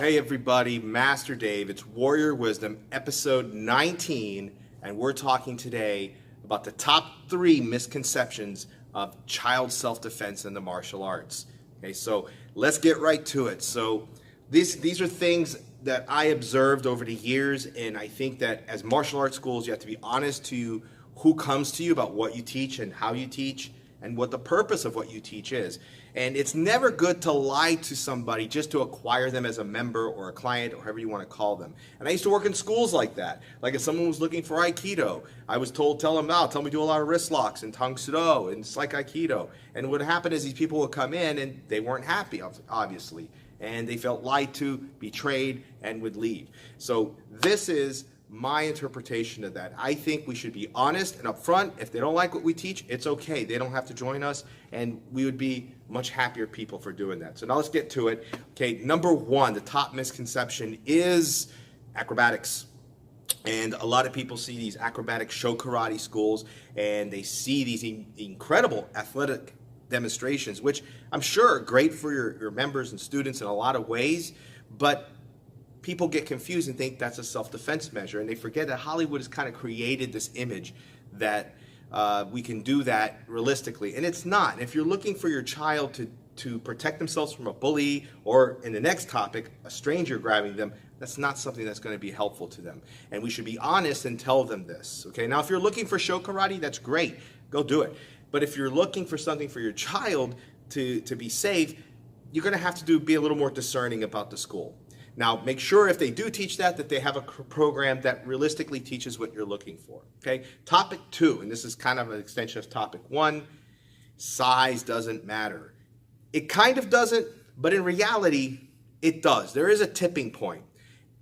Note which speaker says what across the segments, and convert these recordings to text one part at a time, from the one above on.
Speaker 1: Hey everybody, Master Dave. It's Warrior Wisdom, episode 19, and we're talking today about the top 3 misconceptions of child self-defense in the martial arts. Okay, so let's get right to it. So these are things that I observed over the years, and I think that as martial arts schools, you have to be honest to who comes to you about what you teach and how you teach and what the purpose of what you teach is. And it's never good to lie to somebody just to acquire them as a member or a client or however you want to call them. And I used to work in schools like that. Like if someone was looking for Aikido, I was told, tell me do a lot of wrist locks and Tang Soo Do, and it's like Aikido. And what happened is these people would come in and they weren't happy, obviously. And they felt lied to, betrayed, and would leave. So this is my interpretation of that. I think we should be honest and upfront. If they don't like what we teach, it's okay. They don't have to join us, and we would be much happier people for doing that. So now let's get to it. Okay, number 1, the top misconception is acrobatics. And a lot of people see these acrobatic show karate schools, and they see these incredible athletic demonstrations, which I'm sure are great for your members and students in a lot of ways, but people get confused and think that's a self-defense measure, and they forget that Hollywood has kind of created this image that we can do that realistically, and it's not. If you're looking for your child to protect themselves from a bully, or in the next topic, a stranger grabbing them, that's not something that's going to be helpful to them. And we should be honest and tell them this. Okay, now if you're looking for show karate, that's great. Go do it. But if you're looking for something for your child to be safe, you're going to have to be a little more discerning about the school. Now, make sure if they do teach that they have a program that realistically teaches what you're looking for, okay? Topic 2, and this is kind of an extension of topic 1, size doesn't matter. It kind of doesn't, but in reality, it does. There is a tipping point,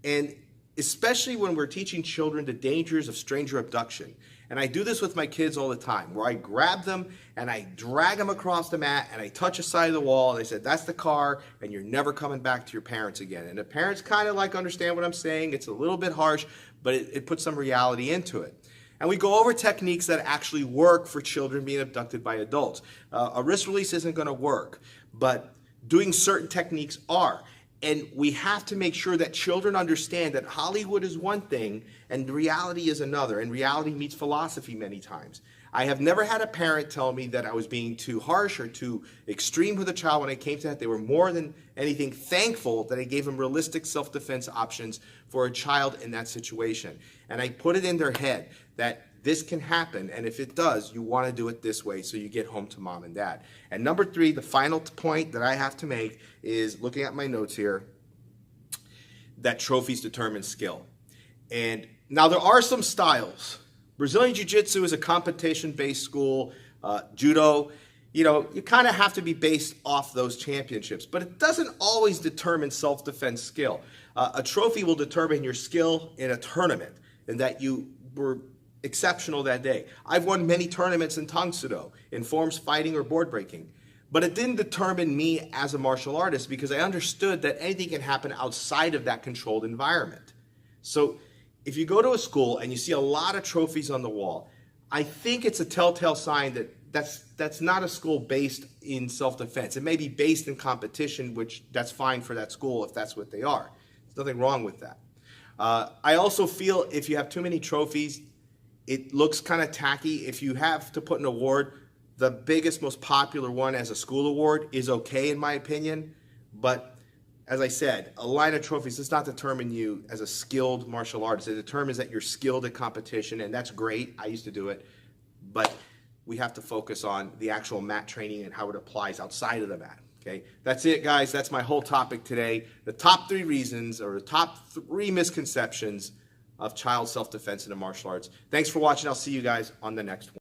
Speaker 1: and especially when we're teaching children the dangers of stranger abduction. And I do this with my kids all the time, where I grab them and I drag them across the mat and I touch a side of the wall and I said, that's the car and you're never coming back to your parents again. And the parents kind of like understand what I'm saying. It's a little bit harsh, but it puts some reality into it. And we go over techniques that actually work for children being abducted by adults. A wrist release isn't going to work, but doing certain techniques are. And we have to make sure that children understand that Hollywood is one thing and reality is another, and reality meets philosophy many times. I have never had a parent tell me that I was being too harsh or too extreme with a child when it came to that. They were more than anything thankful that I gave them realistic self-defense options for a child in that situation. And I put it in their head that this can happen, and if it does, you want to do it this way so you get home to mom and dad. And number 3, the final point that I have to make is, looking at my notes here, that trophies determine skill. And now there are some styles. Brazilian Jiu-Jitsu is a competition-based school. Judo, you kind of have to be based off those championships, but it doesn't always determine self-defense skill. A trophy will determine your skill in a tournament and that you were exceptional that day. I've won many tournaments in Tang Soo Do, in forms, fighting, or board breaking. But it didn't determine me as a martial artist because I understood that anything can happen outside of that controlled environment. So if you go to a school and you see a lot of trophies on the wall, I think it's a telltale sign that that's not a school based in self-defense. It may be based in competition, which that's fine for that school if that's what they are. There's nothing wrong with that. I also feel if you have too many trophies, it looks kind of tacky. If you have to put an award, the biggest, most popular one as a school award is okay in my opinion. But as I said, a line of trophies does not determine you as a skilled martial artist. It determines that you're skilled at competition, and that's great. I used to do it. But we have to focus on the actual mat training and how it applies outside of the mat. Okay, that's it, guys. That's my whole topic today. The top 3 reasons, or the top 3 misconceptions of child self-defense in the martial arts. Thanks for watching. I'll see you guys on the next one.